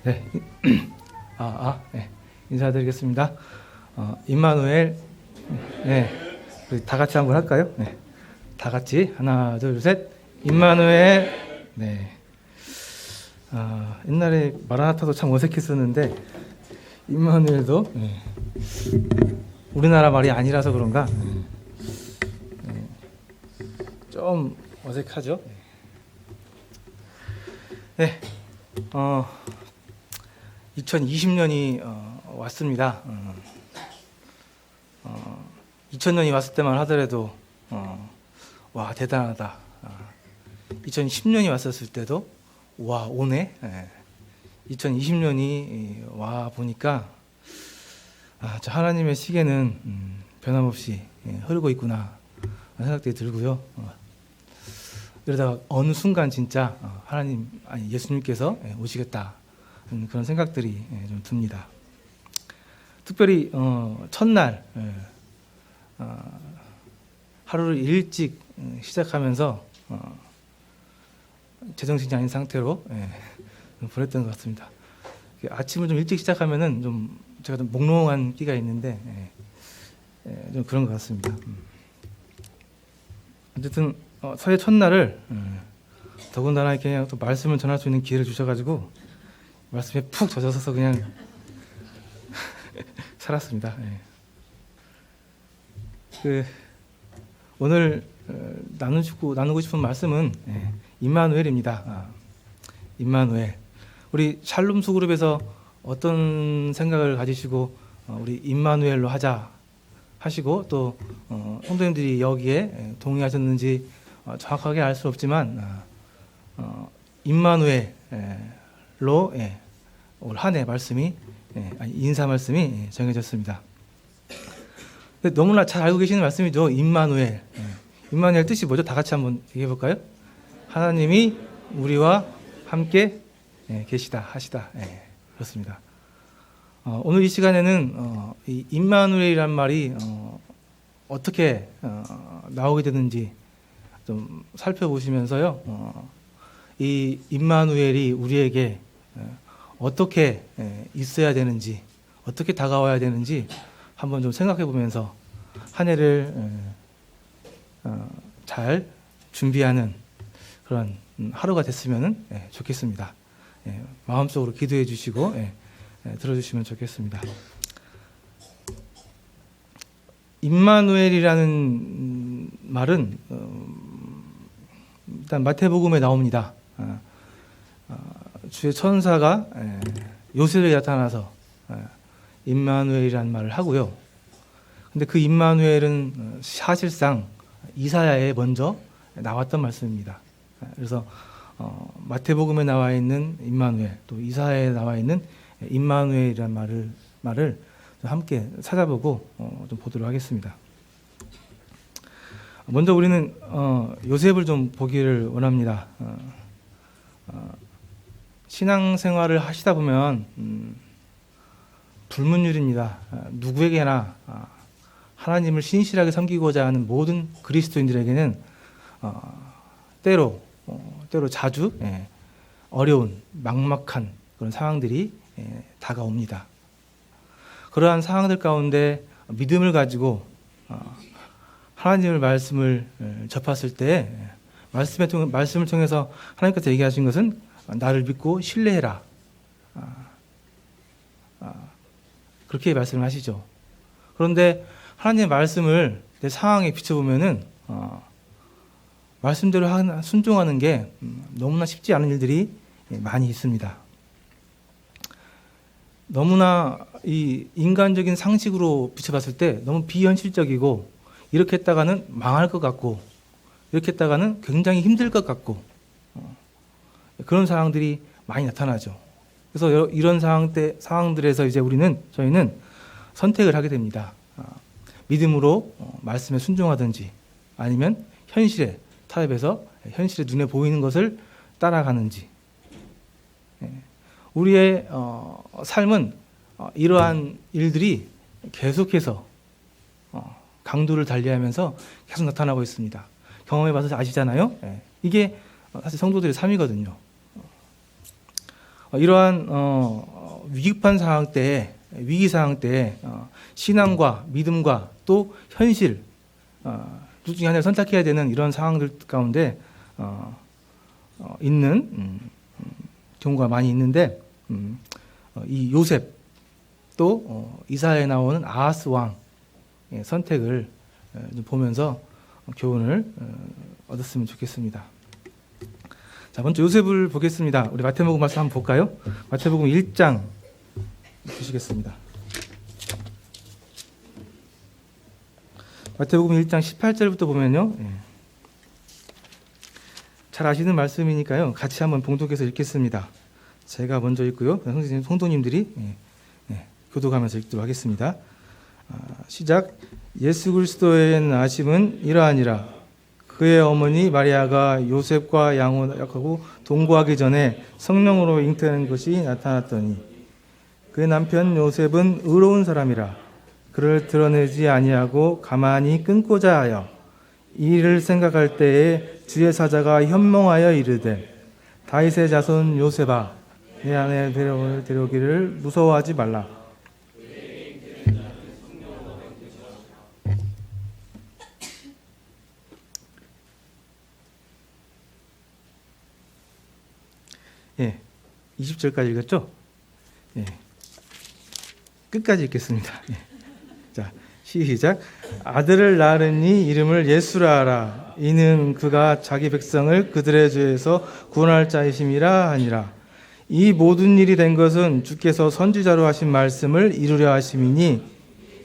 네, 네. 인사드리겠습니다. 임마누엘, 네, 우리 다 같이 한번 할까요? 네, 다 같이 하나, 둘, 셋, 임마누엘. 네, 옛날에 마라나타도 참 어색했었는데 임마누엘도 네. 우리나라 말이 아니라서 그런가 좀 어색하죠. 네, 2020년이 왔습니다. 2000년이 왔을 때만 하더라도 와 대단하다. 2010년이 왔었을 때도 와 오네. 2020년이 와 보니까 저 하나님의 시계는 변함없이 흐르고 있구나 생각이 들고요. 그러다가 어느 순간 진짜 하나님 아니 예수님께서 오시겠다 그런 생각들이 좀 듭니다. 특별히 첫날 하루를 일찍 시작하면서 제정신이 아닌 상태로 보냈던 것 같습니다. 아침을 좀 일찍 시작하면은 좀 제가 좀 몽롱한 끼가 있는데 좀 그런 것 같습니다. 어쨌든 설의 첫날을 더군다나 이렇게 또 말씀을 전할 수 있는 기회를 주셔가지고 말씀에 푹 젖어서 그냥 살았습니다. 오늘 나누고 싶은 말씀은 임마누엘입니다. 임마누엘. 우리 샬롬 수그룹에서 어떤 생각을 가지시고 우리 임마누엘로 하자 하시고 또 성도님들이 여기에 동의하셨는지 정확하게 알 수 없지만 임마누엘로 올 한 해 말씀이 인사 말씀이 정해졌습니다. 너무나 잘 알고 계시는 말씀이죠. 임마누엘. 임마누엘 뜻이 뭐죠? 다 같이 한번 얘기해 볼까요? 하나님이 우리와 함께 계시다 하시다. 그렇습니다. 오늘 이 시간에는 이 임마누엘이란 말이 어떻게 나오게 되는지 좀 살펴보시면서요. 이 임마누엘이 우리에게 어떻게 있어야 되는지, 어떻게 다가와야 되는지 한번 좀 생각해 보면서 한 해를 잘 준비하는 그런 하루가 됐으면 좋겠습니다. 마음속으로 기도해 주시고 들어주시면 좋겠습니다. 임마누엘이라는 말은 일단 마태복음에 나옵니다. 주의 천사가 요셉에게 나타나서 임마누엘이라는 말을 하고요. 근데 그 임마누엘은 사실상 이사야에 먼저 나왔던 말씀입니다. 그래서 마태복음에 나와 있는 임마누엘 또 이사야에 나와 있는 임마누엘이라는 말을 함께 찾아보고 좀 보도록 하겠습니다. 먼저 우리는 요셉을 좀 보기를 원합니다. 신앙생활을 하시다 보면 불문율입니다. 누구에게나 하나님을 신실하게 섬기고자 하는 모든 그리스도인들에게는 때로 자주 어려운 막막한 그런 상황들이 다가옵니다. 그러한 상황들 가운데 믿음을 가지고 하나님의 말씀을 접했을 때 말씀을 통해서 하나님께서 얘기하신 것은 나를 믿고 신뢰해라. 그렇게 말씀을 하시죠. 그런데 하나님의 말씀을 내 상황에 비춰보면은 말씀대로 순종하는 게 너무나 쉽지 않은 일들이 많이 있습니다. 너무나 이 인간적인 상식으로 비춰봤을 때 너무 비현실적이고 이렇게 했다가는 망할 것 같고 이렇게 했다가는 굉장히 힘들 것 같고 그런 상황들이 많이 나타나죠. 그래서 이런 상황들에서 이제 저희는 선택을 하게 됩니다. 믿음으로 말씀에 순종하든지 아니면 현실에 타협해서 현실에 눈에 보이는 것을 따라가는지. 우리의 삶은 이러한 일들이 계속해서 강도를 달리하면서 계속 나타나고 있습니다. 경험해봐서 아시잖아요. 이게 사실 성도들의 삶이거든요. 이러한 위급한 상황 때에, 위기 상황 때에 신앙과 믿음과 또 현실, 둘 중에 하나를 선택해야 되는 이런 상황들 가운데 있는 경우가 많이 있는데, 이 요셉 또 이사야에 나오는 아하스 왕의 선택을 좀 보면서 교훈을 얻었으면 좋겠습니다. 자, 먼저 요셉을 보겠습니다. 우리 마태복음 말씀 한번 볼까요? 마태복음 1장 보시겠습니다. 마태복음 1장 18절부터 보면요, 잘 아시는 말씀이니까요, 같이 한번 봉독해서 읽겠습니다. 제가 먼저 읽고요, 성도님들이 교독하면서 읽도록 하겠습니다. 시작. 예수 그리스도의 나심은 이러하니라. 그의 어머니 마리아가 요셉과 양혼하고 동거하기 전에 성령으로 잉태한 것이 나타났더니 그의 남편 요셉은 의로운 사람이라 그를 드러내지 아니하고 가만히 끊고자 하여 이 일을 생각할 때에 주의 사자가 현몽하여 이르되 다윗의 자손 요셉아 내 아내 데려오기를 무서워하지 말라. 예, 20절까지 읽었죠? 예, 끝까지 읽겠습니다. 예. 자, 시작. 아들을 낳으니 이름을 예수라 하라. 이는 그가 자기 백성을 그들의 죄에서 구원할 자이심이라 하니라. 이 모든 일이 된 것은 주께서 선지자로 하신 말씀을 이루려 하심이니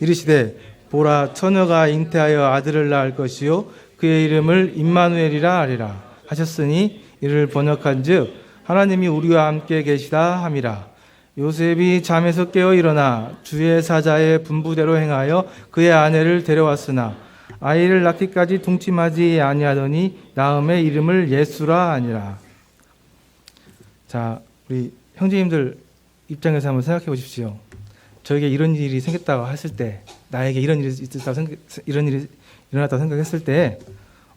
이르시되 보라 처녀가 잉태하여 아들을 낳을 것이요 그의 이름을 임마누엘이라 하리라 하셨으니 이를 번역한즉 하나님이 우리와 함께 계시다 함이라. 요셉이 잠에서 깨어 일어나 주의 사자의 분부대로 행하여 그의 아내를 데려왔으나 아이를 낳기까지 동침하지 아니하더니 낳음의 이름을 예수라 하니라. 자, 우리 형제님들 입장에서 한번 생각해 보십시오. 저에게 이런 일이 생겼다고 했을 때, 나에게 이런 일이 이런 일이 일어났다고 생각했을 때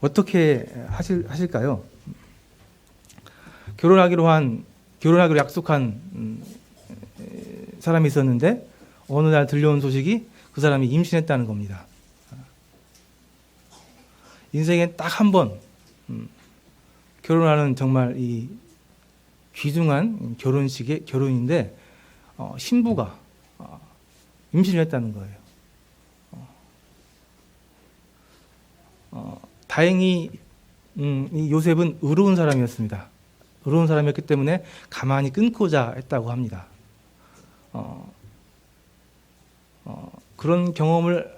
어떻게 하실까요? 결혼하기로 약속한 사람이 있었는데 어느 날 들려온 소식이 그 사람이 임신했다는 겁니다. 인생에 딱 한 번 결혼하는 정말 이 귀중한 결혼인데 신부가 임신을 했다는 거예요. 다행히 이 요셉은 의로운 사람이었습니다. 의로운 사람이었기 때문에 가만히 끊고자 했다고 합니다. 그런 경험을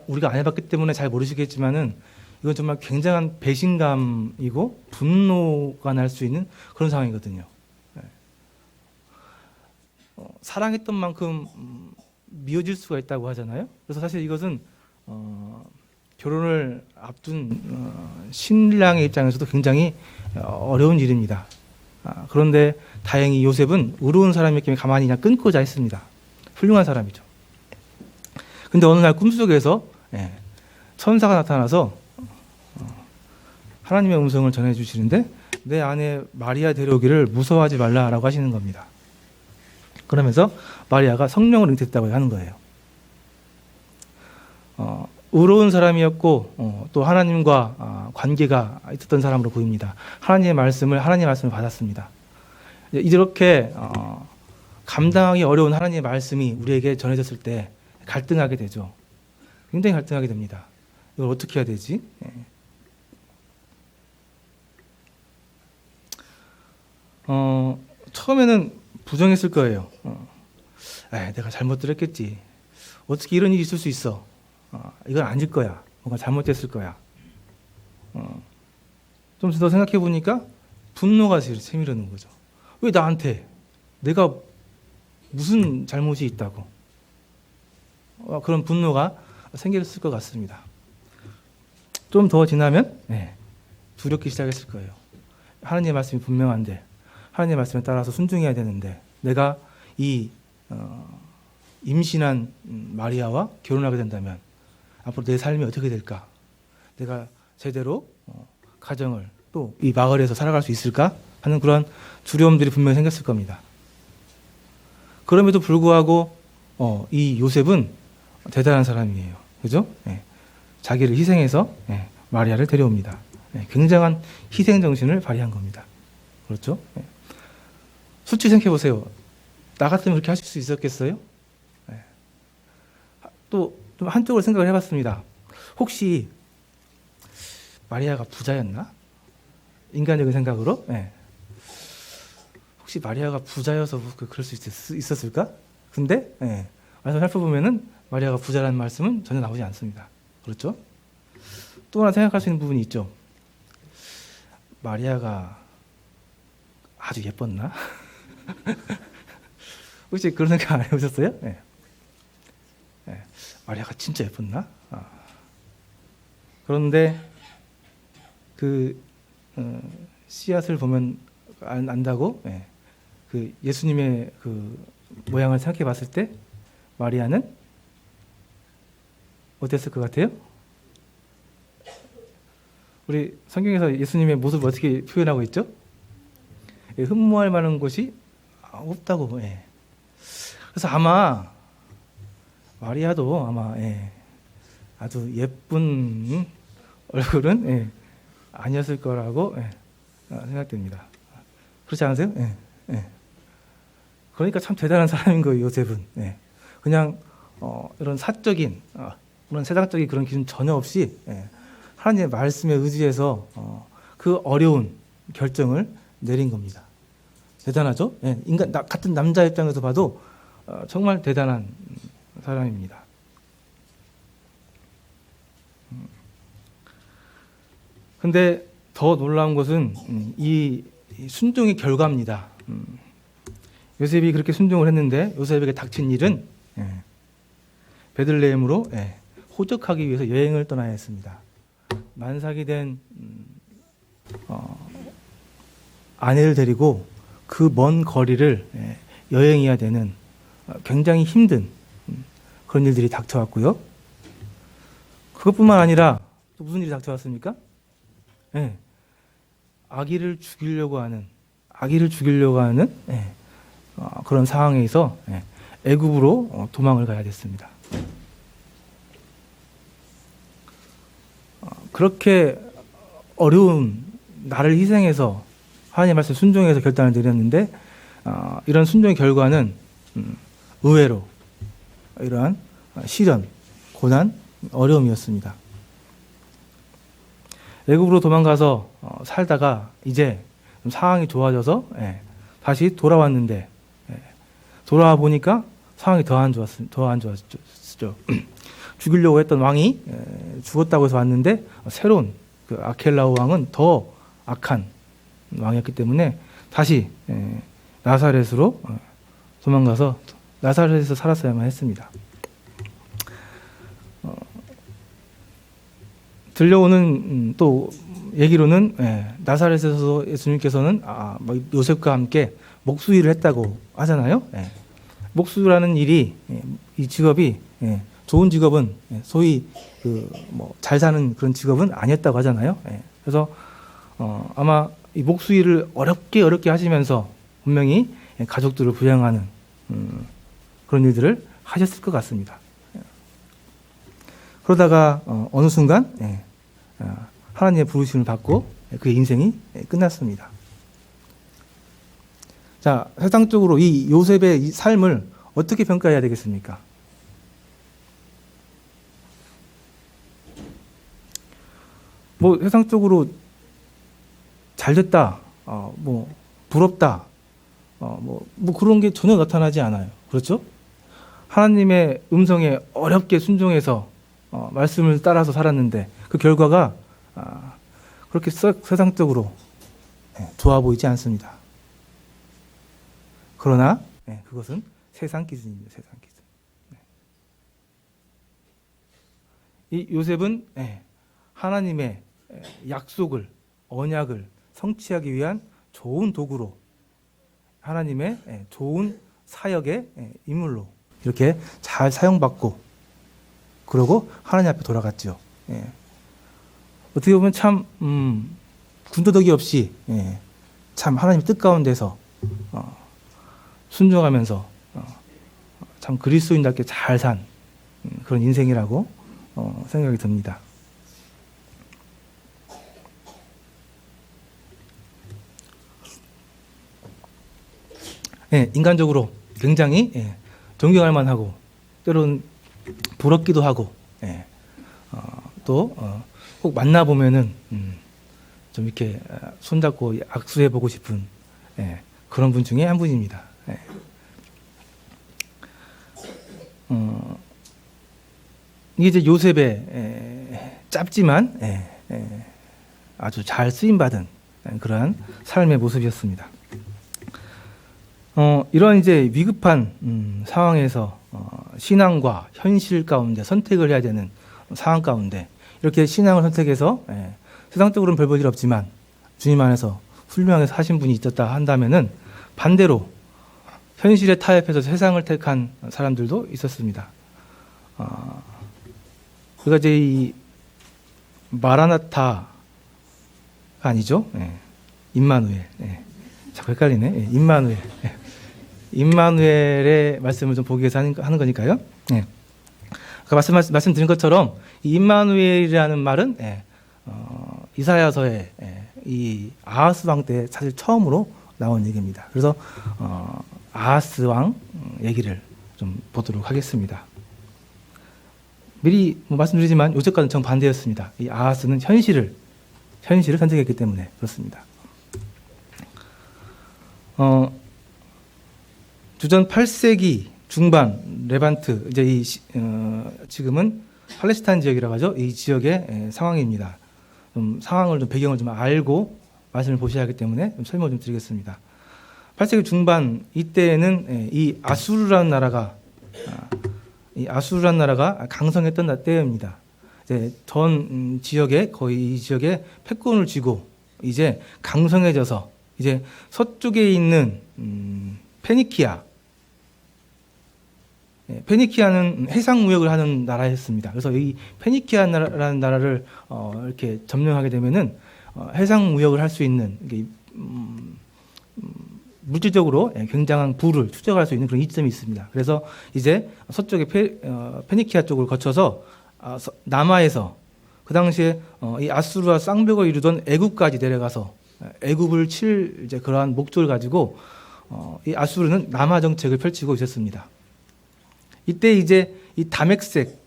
우리가 안 해봤기 때문에 잘 모르시겠지만은 이건 정말 굉장한 배신감이고 분노가 날 수 있는 그런 상황이거든요. 사랑했던 만큼 미워질 수가 있다고 하잖아요. 그래서 사실 이것은 결혼을 앞둔 신랑의 입장에서도 굉장히 어려운 일입니다. 그런데 다행히 요셉은 의로운 사람이었기 때문에 가만히 그냥 끊고자 했습니다. 훌륭한 사람이죠. 근데 어느 날 꿈속에서 천사가 나타나서 하나님의 음성을 전해주시는데 내 아내 마리아 데려오기를 무서워하지 말라라고 하시는 겁니다. 그러면서 마리아가 성령을 잉태했다고 하는 거예요. 의로운 사람이었고 또 하나님과 관계가 있었던 사람으로 보입니다. 하나님의 말씀을 받았습니다. 이렇게 감당하기 어려운 하나님의 말씀이 우리에게 전해졌을 때 갈등하게 되죠. 굉장히 갈등하게 됩니다. 이걸 어떻게 해야 되지? 처음에는 부정했을 거예요. 내가 잘못 들었겠지. 어떻게 이런 일이 있을 수 있어? 이건 아닐 거야. 뭔가 잘못됐을 거야. 좀 더 생각해 보니까 분노가 세미르는 거죠. 왜 나한테? 내가 무슨 잘못이 있다고? 그런 분노가 생겼을 것 같습니다. 좀 더 지나면 두렵기 시작했을 거예요. 하나님의 말씀이 분명한데 하나님의 말씀에 따라서 순종해야 되는데 내가 이 임신한 마리아와 결혼하게 된다면 앞으로 내 삶이 어떻게 될까? 내가 제대로 가정을 또 이 마을에서 살아갈 수 있을까? 하는 그런 두려움들이 분명히 생겼을 겁니다. 그럼에도 불구하고 이 요셉은 대단한 사람이에요. 그죠? 예. 자기를 희생해서 마리아를 데려옵니다. 굉장한 희생 정신을 발휘한 겁니다. 그렇죠? 솔직히 생각해 보세요. 나 같으면 그렇게 하실 수 있었겠어요? 또 좀 한쪽으로 생각을 해봤습니다. 혹시 마리아가 부자였나? 인간적인 생각으로? 혹시 마리아가 부자여서 그럴 수 있었을까? 근데 말씀 살펴보면은 마리아가 부자라는 말씀은 전혀 나오지 않습니다. 그렇죠? 또 하나 생각할 수 있는 부분이 있죠. 마리아가 아주 예뻤나? 혹시 그런 생각 안 해보셨어요? 마리아가 진짜 예뻤나? 그런데 씨앗을 보면 안다고 그 예수님의 그 모양을 생각해 봤을 때 마리아는 어땠을 것 같아요? 우리 성경에서 예수님의 모습을 어떻게 표현하고 있죠? 흠모할 만한 곳이 없다고. 그래서 아마 마리아도 아마 아주 예쁜 얼굴은 아니었을 거라고 생각됩니다. 그렇지 않으세요? 그러니까 참 대단한 사람인 거예요, 요셉은. 그냥 이런 사적인 그런 세상적인 그런 기준 전혀 없이 하나님의 말씀에 의지해서 그 어려운 결정을 내린 겁니다. 대단하죠? 인간 같은 남자 입장에서 봐도 정말 대단한 사람입니다. 근데 더 놀라운 것은 이 순종의 결과입니다. 요셉이 그렇게 순종을 했는데 요셉에게 닥친 일은 베들레헴으로 호적하기 위해서 여행을 떠나야 했습니다. 만삭이 된 아내를 데리고 그 먼 거리를 여행해야 되는 굉장히 힘든 그런 일들이 닥쳐왔고요. 그것뿐만 아니라 또 무슨 일이 닥쳐왔습니까? 아기를 죽이려고 하는 그런 상황에서 애굽으로 도망을 가야 됐습니다. 그렇게 어려운 나를 희생해서 하나님 말씀 순종해서 결단을 내렸는데 이런 순종의 결과는 의외로 이러한 시련, 고난, 어려움이었습니다. 애굽으로 도망가서 살다가 이제 상황이 좋아져서 다시 돌아왔는데 돌아와 보니까 상황이 더 안 좋았죠. 죽이려고 했던 왕이 죽었다고 해서 왔는데 새로운 그 아켈라오 왕은 더 악한 왕이었기 때문에 다시 나사렛으로 도망가서 나사렛에서 살았어야만 했습니다. 들려오는 또 얘기로는 나사렛에서 예수님께서는 요셉과 함께 목수일을 했다고 하잖아요. 목수라는 일이 이 직업이 좋은 직업은 소위 잘 사는 그런 직업은 아니었다고 하잖아요. 그래서 아마 이 목수일을 어렵게 하시면서 분명히 가족들을 부양하는 그런 일들을 하셨을 것 같습니다. 그러다가 어느 순간 하나님의 부르심을 받고 그의 인생이 끝났습니다. 자, 세상적으로 이 요셉의 이 삶을 어떻게 평가해야 되겠습니까? 세상적으로 잘 됐다, 부럽다, 그런 게 전혀 나타나지 않아요. 그렇죠? 하나님의 음성에 어렵게 순종해서 말씀을 따라서 살았는데 그 결과가 그렇게 세상적으로 좋아 보이지 않습니다. 그러나 그것은 세상 기준입니다. 세상 기준. 이 요셉은 하나님의 약속을, 언약을 성취하기 위한 좋은 도구로, 하나님의 좋은 사역의 인물로 이렇게 잘 사용받고 그러고 하나님 앞에 돌아갔죠. 어떻게 보면 참 군더더기 없이 참 하나님 뜻 가운데서 순종하면서 참 그리스도인답게 잘 산 그런 인생이라고 생각이 듭니다. 예, 인간적으로 굉장히 존경할 만하고 때로는 부럽기도 하고 또 꼭 만나 보면은 좀 이렇게 손잡고 악수해 보고 싶은 그런 분 중에 한 분입니다. 이게 이제 요셉의 짧지만 아주 잘 쓰임 받은 그러한 삶의 모습이었습니다. 이런 이제 위급한 상황에서 신앙과 현실 가운데 선택을 해야 되는 상황 가운데 이렇게 신앙을 선택해서 세상적으로는 별 볼 일 없지만 주님 안에서 훌륭하게 사신 분이 있었다 한다면은 반대로 현실에 타협해서 세상을 택한 사람들도 있었습니다. 우리가 이제 이 마라나타가 아니죠? 임마누엘. 자꾸 헷갈리네. 임마누엘. 임마누엘의 말씀을 좀 보기 위해서 하는 거니까요. 아까 말씀드린 것처럼 이 임마누엘이라는 말은 이사야서에 이 아하스 왕 때 사실 처음으로 나온 얘기입니다. 그래서 아하스 왕 얘기를 좀 보도록 하겠습니다. 미리 말씀드리지만 요셉과는 정반대였습니다. 이 아하스는 현실을 선택했기 때문에 그렇습니다. 주전 8세기 중반 레반트 이제 지금은 팔레스타인 지역이라고 하죠. 이 지역의 상황입니다. 좀 상황을 좀 배경을 좀 알고 말씀을 보셔야 하기 때문에 좀 설명을 좀 드리겠습니다. 8세기 중반 이때에는 이 아수르라는 나라가 강성했던 때입니다. 이제 전 지역에 거의 이 지역에 패권을 쥐고 이제 강성해져서 이제 서쪽에 있는 페니키아는 해상 무역을 하는 나라였습니다. 그래서 이 페니키아라는 나라를 이렇게 점령하게 되면은 해상 무역을 할 수 있는 물질적으로 굉장한 부를 축적할 수 있는 그런 이점이 있습니다. 그래서 이제 서쪽의 페니키아 쪽을 거쳐서 남하에서 그 당시에 이 아수르와 쌍벽을 이루던 애굽까지 내려가서 애굽을 칠 이제 그러한 목적을 가지고 이 아수르는 남하 정책을 펼치고 있었습니다. 이때 이제 이 다메섹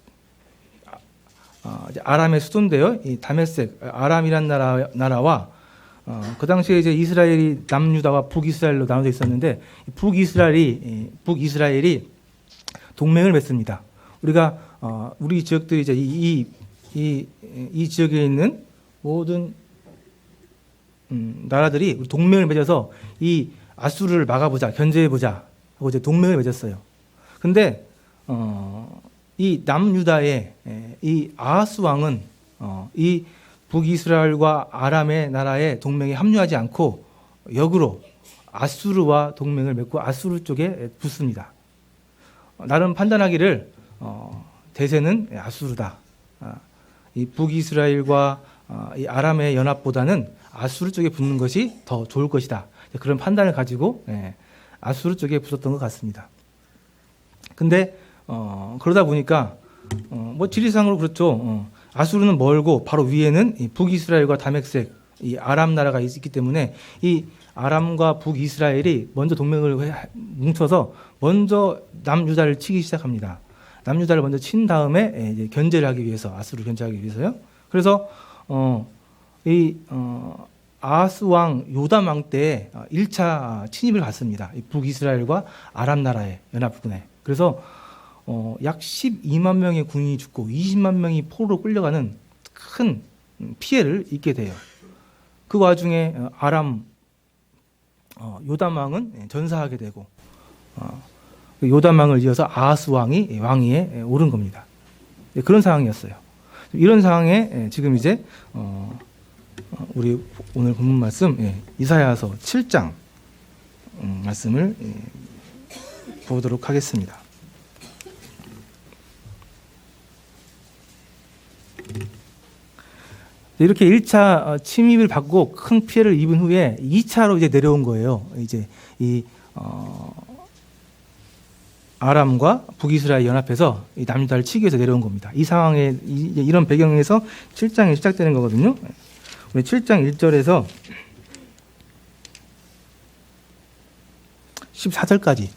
아람의 수도인데요. 이 다메섹 아람이란 나라와 그 당시에 이제 이스라엘이 남유다와 북이스라엘로 나눠져 있었는데 북이스라엘이 동맹을 맺습니다. 우리가 우리 지역들이 이제 이 지역에 있는 모든 나라들이 동맹을 맺어서 이 아수르를 막아보자, 견제해보자 하고 이제 동맹을 맺었어요. 근데 이 남유다의 이 아하스 왕은 이 북이스라엘과 아람의 나라의 동맹에 합류하지 않고 역으로 아수르와 동맹을 맺고 아수르 쪽에 붙습니다. 나름 판단하기를 대세는 아수르다. 이 북이스라엘과 이 아람의 연합보다는 아수르 쪽에 붙는 것이 더 좋을 것이다. 그런 판단을 가지고 아수르 쪽에 붙었던 것 같습니다. 근데 그러다 보니까 뭐 지리상으로 그렇죠. 아수르는 멀고 바로 위에는 이 북이스라엘과 다메섹 이 아람 나라가 있기 때문에 이 아람과 북이스라엘이 먼저 동맹을 뭉쳐서 먼저 남유다를 치기 시작합니다. 남유다를 먼저 친 다음에 이제 견제를 하기 위해서 아수르를 견제하기 위해서요. 그래서 아하스 왕 요담 왕 때 1차 침입을 갔습니다. 북이스라엘과 아람 나라의 연합군에. 그래서 약 12만 명의 군인이 죽고 20만 명이 포로로 끌려가는 큰 피해를 입게 돼요. 그 와중에 아람 요담 왕은 전사하게 되고 요담 왕을 이어서 아하스 왕이 왕위에 오른 겁니다. 그런 상황이었어요. 이런 상황에 지금 이제 우리 오늘 본문 말씀 이사야서 7장 말씀을 보도록 하겠습니다. 이렇게 1차 침입을 받고 큰 피해를 입은 후에 2차로 이제 내려온 거예요. 이제 이 아람과 북이스라엘 연합해서 이 남유다를 치기 위해서 내려온 겁니다. 이 상황에 이런 배경에서 7장이 시작되는 거거든요. 우리 7장 1절에서 14절까지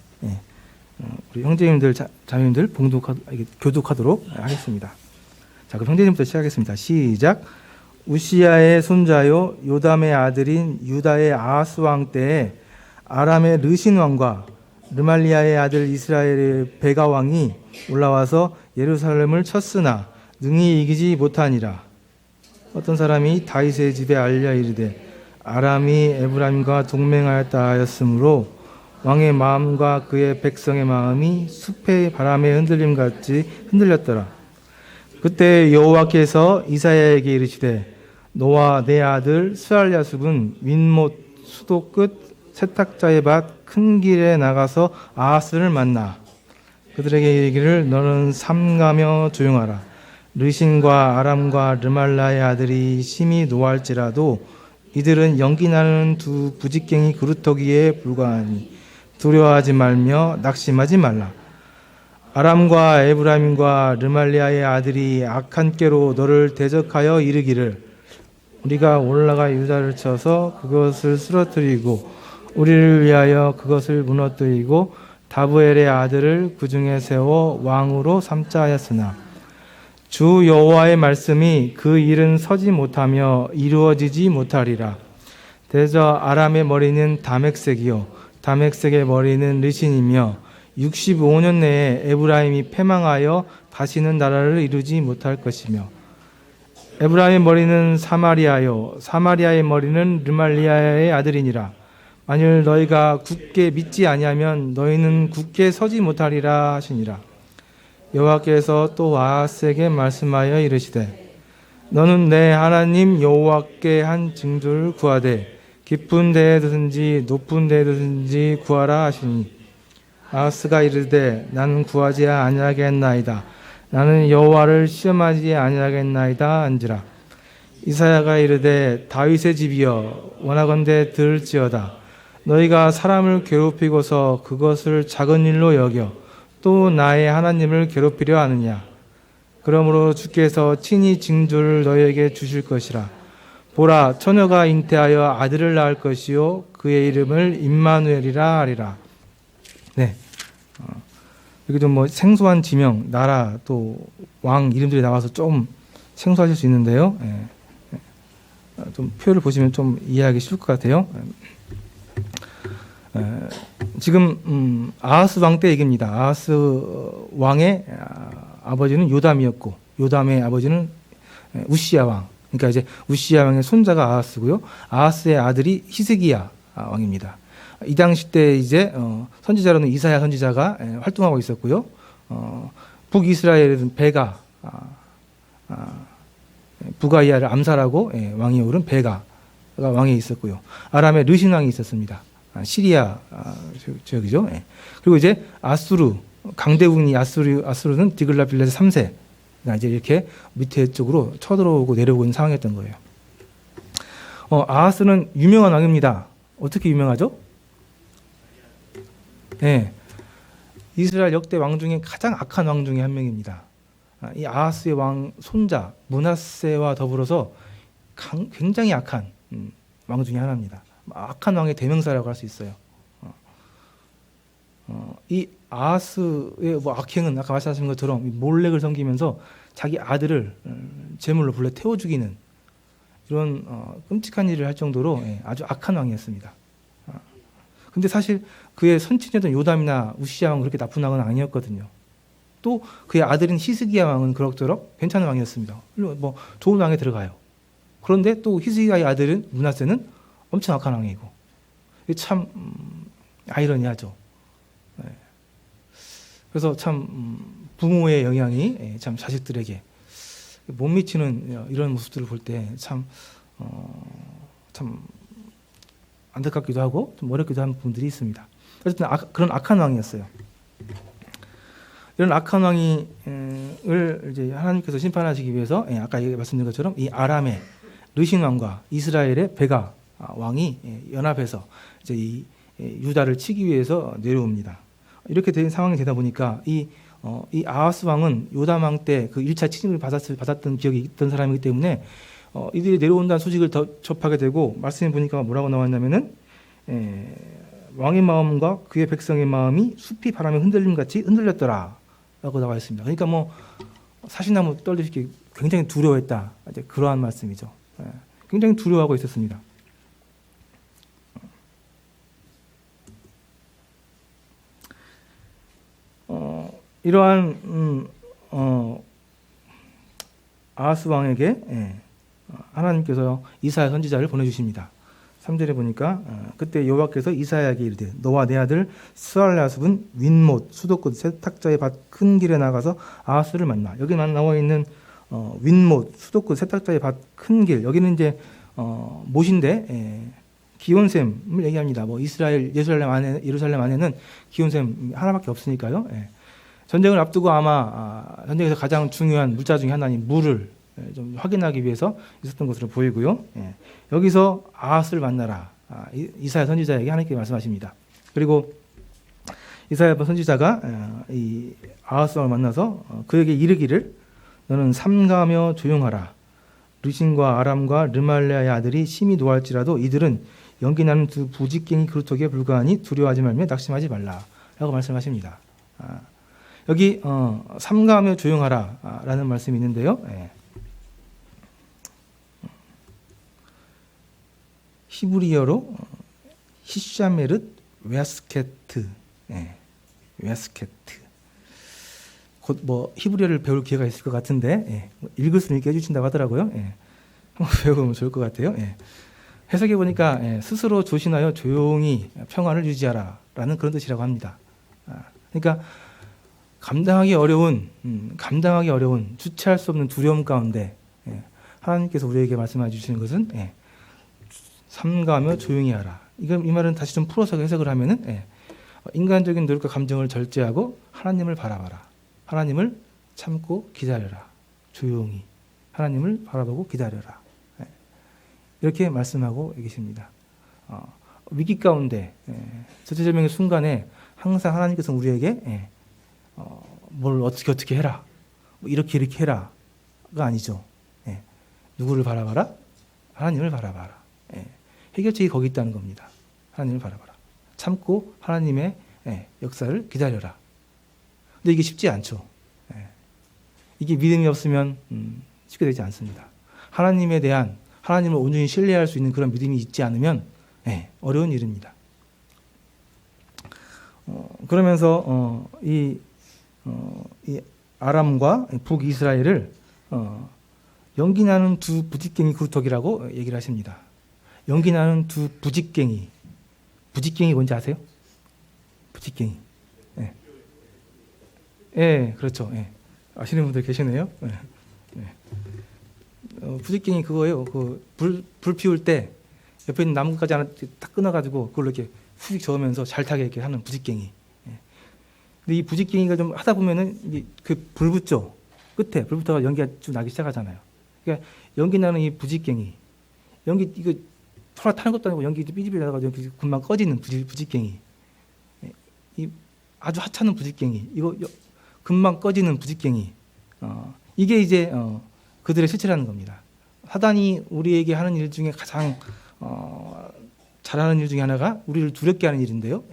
우리 형제님들, 자매님들 교독하도록 하겠습니다. 자, 그럼 형제님부터 시작하겠습니다. 시작. 우시야의 손자요 요담의 아들인 유다의 아하스 왕 때에 아람의 르신 왕과 르말리아의 아들 이스라엘의 베가 왕이 올라와서 예루살렘을 쳤으나 능히 이기지 못하니라. 어떤 사람이 다윗의 집에 알려 이르되 아람이 에브라임과 동맹하였다 하였으므로 왕의 마음과 그의 백성의 마음이 숲의 바람에 흔들림같이 흔들렸더라. 그때 여호와께서 이사야에게 이르시되 너와 내 아들 스알랴숲은 윗못 수도 끝 세탁자의 밭 큰 길에 나가서 아하스를 만나 그들에게 이르기를 너는 삼가며 조용하라. 르신과 아람과 르말라의 아들이 심히 노할지라도 이들은 연기나는 두 부직갱이 그루터기에 불과하니 두려워하지 말며 낙심하지 말라. 아람과 에브라임과 르말리아의 아들이 악한 꾀로 너를 대적하여 이르기를 우리가 올라가 유다를 쳐서 그것을 쓰러뜨리고 우리를 위하여 그것을 무너뜨리고 다브엘의 아들을 그 중에 세워 왕으로 삼자 하였으나 주 여호와의 말씀이 그 일은 서지 못하며 이루어지지 못하리라. 대저 아람의 머리는 다맥색이요 다맥색의 머리는 르신이며 65년 내에 에브라임이 패망하여 다시는 나라를 이루지 못할 것이며 에브라임의 머리는 사마리아요 사마리아의 머리는 르말리아의 아들이니라. 만일 너희가 굳게 믿지 아니하면 너희는 굳게 서지 못하리라 하시니라. 여호와께서 또 아하스에게 말씀하여 이르시되 너는 내 하나님 여호와께 한 징조를 구하되 깊은 데에든지 높은 데에든지 구하라 하시니 아하스가 이르되 나는 구하지 아니하겠나이다. 나는 여호와를 시험하지 아니하겠나이다 한지라. 이사야가 이르되 다윗의 집이여 원하건대 들을지어다. 너희가 사람을 괴롭히고서 그것을 작은 일로 여겨 또 나의 하나님을 괴롭히려 하느냐. 그러므로 주께서 친히 징조를 너희에게 주실 것이라. 보라 처녀가 잉태하여 아들을 낳을 것이요 그의 이름을 임마누엘이라 하리라. 네. 여기도 뭐 생소한 지명, 나라 또 왕 이름들이 나와서 좀 생소하실 수 있는데요. 좀 표를 보시면 좀 이해하기 쉬울 것 같아요. 지금 아하스 왕 때 얘기입니다. 아하스 왕의 아버지는 요담이었고 요담의 아버지는 우시야 왕. 그러니까 이제 우시야 왕의 손자가 아하스고요. 아하스의 아들이 히스기야 왕입니다. 이 당시 때 이제 선지자로는 이사야 선지자가 활동하고 있었고요. 북이스라엘은 베가 부가이아를 암살하고 왕이 오른 베가가 왕에 있었고요. 아람의 르신 왕이 있었습니다. 시리아 지역이죠. 그리고 이제 아수르 강대국이 아수르는 디글라빌레스 3세가 이제 이렇게 밑에 쪽으로 쳐들어오고 내려오고 있는 상황이었던 거예요. 아하스는 유명한 왕입니다. 어떻게 유명하죠? 네, 이스라엘 역대 왕 중에 가장 악한 왕 중에 한 명입니다. 이 아하스의 왕 손자 므낫세와 더불어서 굉장히 악한 왕 중에 하나입니다. 악한 왕의 대명사라고 할 수 있어요. 이 아하스의 뭐 악행은 아까 말씀하신 것처럼 몰렉을 섬기면서 자기 아들을 제물로 불러 태워 죽이는 이런 끔찍한 일을 할 정도로 아주 악한 왕이었습니다. 근데 사실 그의 선친이었던 요담이나 우시야 왕은 그렇게 나쁜 왕은 아니었거든요. 또 그의 아들인 히스기야 왕은 그럭저럭 괜찮은 왕이었습니다. 뭐 좋은 왕에 들어가요. 그런데 또 히스기야의 아들은 므낫세는 엄청 악한 왕이고 참 아이러니하죠. 그래서 참 부모의 영향이 참 자식들에게 못 미치는 이런 모습들을 볼 때 참 안타깝기도 하고 좀 어렵기도 한 부분들이 있습니다. 어쨌든 그런 악한 왕이었어요. 이런 악한 왕을 이제 하나님께서 심판하시기 위해서 아까 말씀드린 것처럼 이 아람의 르신 왕과 이스라엘의 베가 왕이 연합해서 이제 이 유다를 치기 위해서 내려옵니다. 이렇게 된 상황이 되다 보니까 이 아하스 왕은 요담 왕 때 그 1차 침입을 받았던 기억이 있던 사람이기 때문에 이들이 내려온다는 소식을 더 접하게 되고, 말씀해 보니까 뭐라고 나왔냐면은 왕의 마음과 그의 백성의 마음이 숲이 바람에 흔들림 같이 흔들렸더라 라고 나와 있습니다. 그러니까 뭐 사시나무 떨듯이 굉장히 두려워했다, 이제 그러한 말씀이죠. 굉장히 두려워하고 있었습니다. 이러한 아하스 왕에게 하나님께서 이사야 선지자를 보내주십니다. 3절에 보니까 그때 여호와께서 이사야에게 이르되 너와 내 아들 스알랴습은 윈못 수도끝 세탁자의 밭 큰 길에 나가서 아하스를 만나. 여기만 나와 있는 윈못 수도끝 세탁자의 밭 큰 길, 여기는 이제 못인데 기온샘을 얘기합니다. 뭐 이스라엘 예루살렘 안에는 기온샘 하나밖에 없으니까요. 전쟁을 앞두고 아마 전쟁에서 가장 중요한 물자 중에 하나인 물을 좀 확인하기 위해서 있었던 것으로 보이고요. 여기서 아하스를 만나라. 이사야 선지자에게 하나님께 말씀하십니다. 그리고 이사야 선지자가 이 아하스 왕을 만나서 그에게 이르기를 너는 삼가하며 조용하라. 르신과 아람과 르말레아의 아들이 심히 노할지라도 이들은 연기나는 두 부직갱이 그루터기에 불과하니 두려워하지 말며 낙심하지 말라 라고 말씀하십니다. 여기 삼가하며 조용하라 라는 말씀이 있는데요. 히브리어로 히샤메르 웨스케트, 웨스케트. 곧 뭐 히브리어를 배울 기회가 있을 것 같은데 읽을 수 있게 해주신다고 하더라고요. 한번 배우면 좋을 것 같아요. 해석해 보니까 스스로 조신하여 조용히 평안을 유지하라 라는 그런 뜻이라고 합니다. 그러니까 감당하기 어려운 주체할 수 없는 두려움 가운데 하나님께서 우리에게 말씀해 주시는 것은 삼가하며 조용히 하라. 이 말은 다시 좀 풀어서 해석을 하면은 인간적인 노력과 감정을 절제하고 하나님을 바라봐라. 하나님을 참고 기다려라. 조용히 하나님을 바라보고 기다려라. 이렇게 말씀하고 계십니다. 위기 가운데 절체절명의 순간에 항상 하나님께서 우리에게 뭘 어떻게 해라, 뭐 이렇게 해라가 아니죠. 누구를 바라봐라? 하나님을 바라봐라. 해결책이 거기 있다는 겁니다. 하나님을 바라봐라. 참고 하나님의 역사를 기다려라. 근데 이게 쉽지 않죠. 이게 믿음이 없으면 쉽게 되지 않습니다. 하나님을 온전히 신뢰할 수 있는 그런 믿음이 있지 않으면 어려운 일입니다. 그러면서 이 아람과 북이스라엘을 연기나는 두 부직갱이 그루터기라고 얘기를 하십니다. 연기나는 두 부직갱이. 부직갱이 뭔지 아세요? 부직갱이. 그렇죠. 아시는 분들 계시네요. 부직갱이 그거예요. 불 피울 때 옆에 있는 나무까지 하나 딱 끊어가지고 그걸로 이렇게 휙 저으면서 잘 타게 이렇게 하는 부직갱이. 근데 이 부직갱이가 좀 하다 보면은 이게 그 불 붙죠. 끝에 불 붙어가 연기가 쭉 나기 시작하잖아요. 그러니까 연기 나는 이 부직갱이. 연기 이거 소라 타는 것도 아니고 연기 삐지삐지 나가지고 연기 금방 꺼지는 부직갱이. 이 아주 하찮은 부직갱이. 이거 금방 꺼지는 부직갱이. 이게 이제 그들의 실체라는 겁니다. 사단이 우리에게 하는 일 중에 가장 잘하는 일 중에 하나가 우리를 두렵게 하는 일인데요.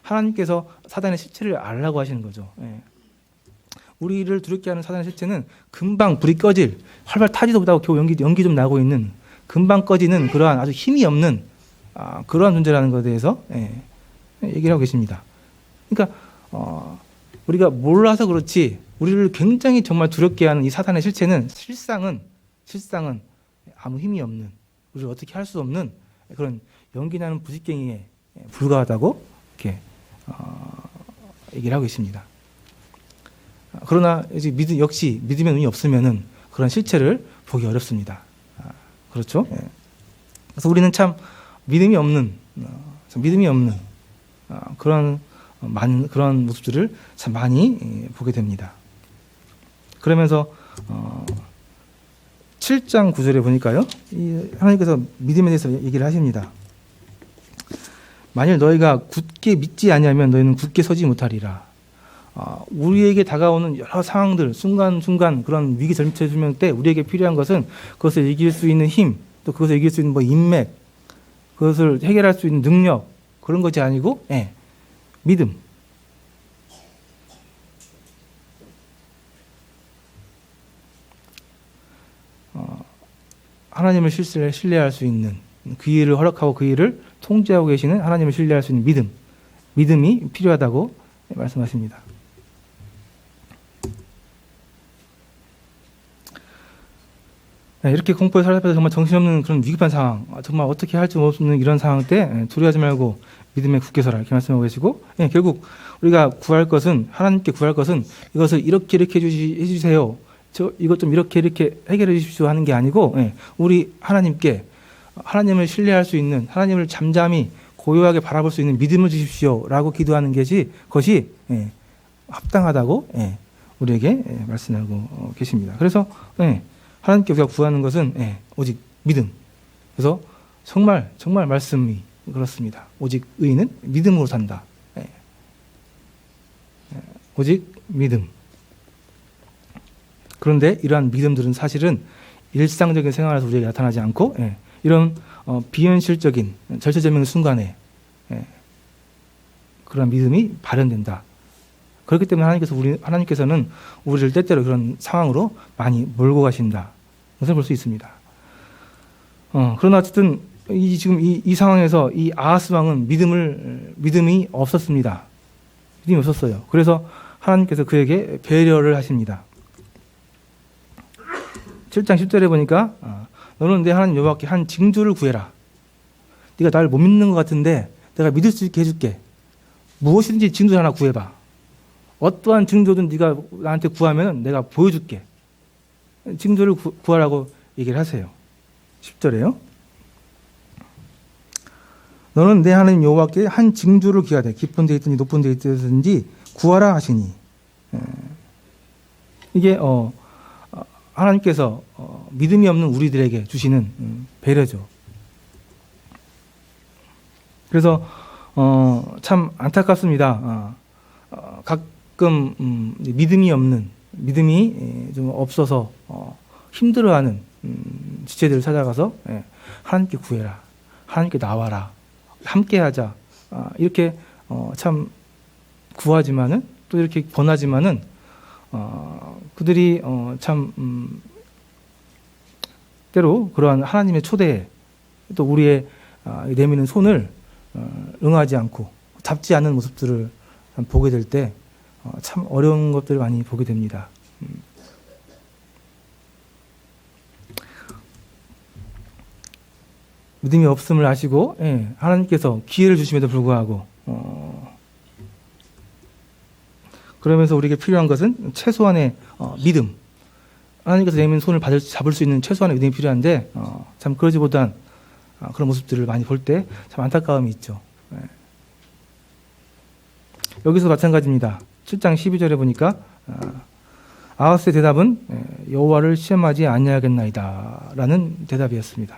하나님께서 사단의 실체를 알라고 하시는 거죠. 우리를 두렵게 하는 사단의 실체는 금방 불이 꺼질, 활발 타지도 못하고 겨우 연기 좀 나고 있는, 금방 꺼지는 그러한 아주 힘이 없는 그러한 존재라는 것에 대해서 얘기를 하고 계십니다. 그러니까 우리가 몰라서 그렇지 우리를 굉장히 정말 두렵게 하는 이 사단의 실체는 실상은 아무 힘이 없는, 우리를 어떻게 할 수 없는 그런 연기나는 부직갱이에 불과하다고 이렇게 얘기를 하고 있습니다. 그러나 이제 역시 믿음의 눈이 없으면은 그런 실체를 보기 어렵습니다. 그렇죠? 그래서 우리는 참 믿음이 없는 그런 모습들을 참 많이 보게 됩니다. 그러면서 7장 9절에 보니까요, 하나님께서 믿음에 대해서 얘기를 하십니다. 만일 너희가 굳게 믿지 아니하면 너희는 굳게 서지 못하리라. 우리에게 다가오는 여러 상황들, 순간순간 그런 위기 절체수명 때 우리에게 필요한 것은 그것을 이길 수 있는 힘, 또 그것을 이길 수 있는 뭐 인맥, 그것을 해결할 수 있는 능력, 그런 것이 아니고 믿음. 하나님을 신뢰할 수 있는, 그 일을 허락하고 그 일을 통제하고 계시는 하나님을 신뢰할 수 있는 믿음이 필요하다고 말씀하십니다. 이렇게 공포에 사로잡혀서 정말 정신없는 그런 위급한 상황, 정말 어떻게 할 수 없는 이런 상황 때 두려워하지 말고 믿음에 굳게 서라, 이렇게 말씀하고 계시고, 결국 우리가 구할 것은, 하나님께 구할 것은 이것을 이렇게 해주세요, 이것 좀 이렇게 해결해 주십시오 하는 게 아니고, 우리 하나님께, 하나님을 신뢰할 수 있는, 하나님을 잠잠히 고요하게 바라볼 수 있는 믿음을 주십시오 라고 기도하는 것이 합당하다고 우리에게 말씀하고 계십니다. 그래서 하나님께 우리가 구하는 것은 오직 믿음. 그래서 정말 말씀이 그렇습니다. 오직 의인은 믿음으로 산다. 오직 믿음. 그런데 이러한 믿음들은 사실은 일상적인 생활에서 우리에게 나타나지 않고 이런 비현실적인 절체절명의 순간에 그런 믿음이 발현된다. 그렇기 때문에 하나님께서는 우리를 때때로 그런 상황으로 많이 몰고 가신다. 것을 볼 수 있습니다. 그러나 어쨌든 지금 이 상황에서 이 아하스 왕은 믿음이 없었습니다. 믿음이 없었어요. 그래서 하나님께서 그에게 배려를 하십니다. 7장 10절에 보니까 너는 내 하나님 여호와께 한 징조를 구해라. 네가 나를 못 믿는 것 같은데 내가 믿을 수 있게 해줄게. 무엇이든지 징조 하나 구해봐. 어떠한 징조든 네가 나한테 구하면 내가 보여줄게. 징조를 구하라고 얘기를 하세요. 10절에요. 너는 내 하나님 여호와께 한 징조를 구하되 깊은 데 있든지 높은 데 있든지 구하라 하시니. 이게 하나님께서 믿음이 없는 우리들에게 주시는 배려죠. 그래서 참 안타깝습니다. 가끔 믿음이 좀 없어서 힘들어하는 지체들을 찾아가서 하나님께 구해라, 하나님께 나와라, 함께하자, 이렇게 참 구하지만은 또 이렇게 권하지만은 그들이 참 때로 그러한 하나님의 초대에 또 우리의 내미는 손을 응하지 않고 잡지 않는 모습들을 보게 될 때 참 어려운 것들을 많이 보게 됩니다. 믿음이 없음을 아시고 하나님께서 기회를 주심에도 불구하고 그러면서 우리에게 필요한 것은 최소한의 믿음, 하나님께서 내민 손을 잡을 수 있는 최소한의 믿음이 필요한데 참 그러지 못한 그런 모습들을 많이 볼 때 참 안타까움이 있죠. 여기서 마찬가지입니다. 7장 12절에 보니까 아하스의 대답은 여호와를 시험하지 아니하겠나이다 라는 대답이었습니다.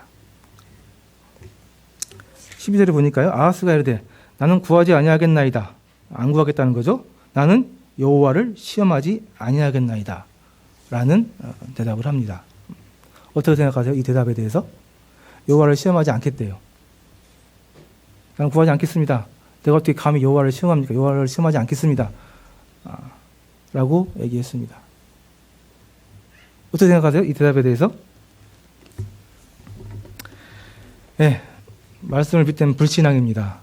12절에 보니까요, 아하스가 이르되 나는 구하지 아니하겠나이다. 안 구하겠다는 거죠. 나는 여호와를 시험하지 아니하겠나이다 라는 대답을 합니다. 어떻게 생각하세요? 이 대답에 대해서? 여호와를 시험하지 않겠대요. 나는 구하지 않겠습니다. 내가 어떻게 감히 여호와를 시험합니까? 여호와를 시험하지 않겠습니다. 라고 얘기했습니다. 어떻게 생각하세요? 이 대답에 대해서? 말씀을 빗댄 불신앙입니다.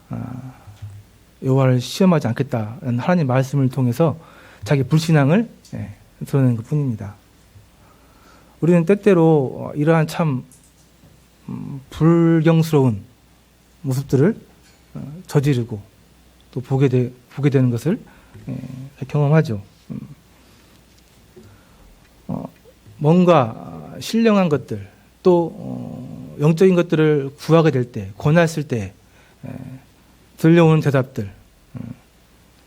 여호와를 시험하지 않겠다는 하나님 말씀을 통해서 자기 불신앙을 드러내는 것 뿐입니다. 우리는 때때로 이러한 참 불경스러운 모습들을 저지르고 또 보게 되는 것을 경험하죠. 뭔가 신령한 것들 또 영적인 것들을 구하게 될 때, 권했을 때 들려오는 대답들,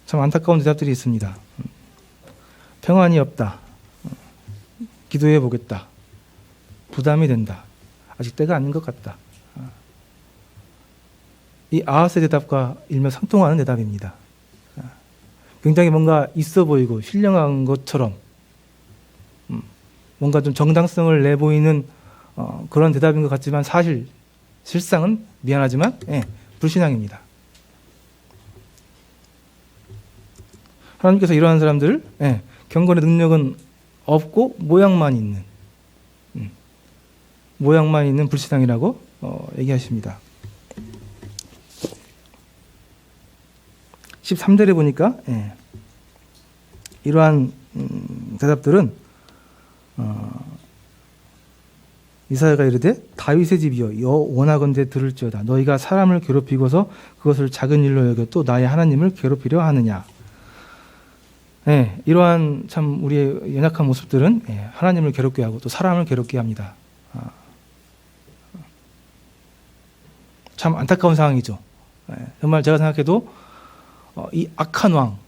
참 안타까운 대답들이 있습니다. 평안이 없다. 기도해 보겠다. 부담이 된다. 아직 때가 아닌 것 같다. 이 아하스의 대답과 일맥상통하는 대답입니다. 굉장히 뭔가 있어 보이고 신령한 것처럼 뭔가 좀 정당성을 내보이는 그런 대답인 것 같지만 실상은 미안하지만 불신앙입니다. 하나님께서 이러한 사람들을 경건의 능력은 없고 모양만 있는 불신앙이라고 얘기하십니다. 13절에 보니까 이러한 대답들은 이사야가 이르되 다윗의 집이여 원하건대 들을지어다 너희가 사람을 괴롭히고서 그것을 작은 일로 여겨 또 나의 하나님을 괴롭히려 하느냐. 이러한 참 우리의 연약한 모습들은 하나님을 괴롭게 하고 또 사람을 괴롭게 합니다. 참 안타까운 상황이죠. 정말 제가 생각해도 이 악한 왕,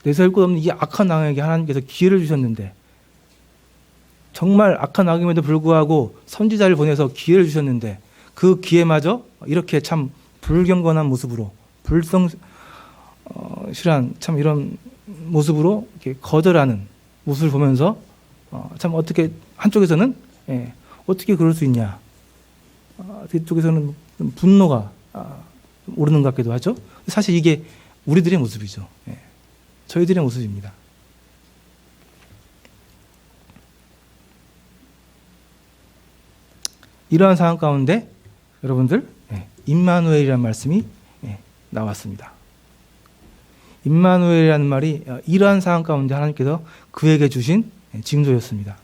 내세울 것 없는 이 악한 왕에게 하나님께서 기회를 주셨는데 정말 악한 왕임에도 불구하고 선지자를 보내서 기회를 주셨는데 그 기회마저 이렇게 참 불경건한 모습으로 불성실한 참 이런 모습으로 이렇게 거절하는 모습을 보면서 참 어떻게 한쪽에서는 어떻게 그럴 수 있냐, 뒤쪽에서는 분노가 오르는 것 같기도 하죠. 사실 이게 우리들의 모습이죠. 저희들의 모습입니다. 이러한 상황 가운데 여러분들 임마누엘이라는 말씀이 나왔습니다. 임마누엘이라는 말이 이러한 상황 가운데 하나님께서 그에게 주신 징조였습니다.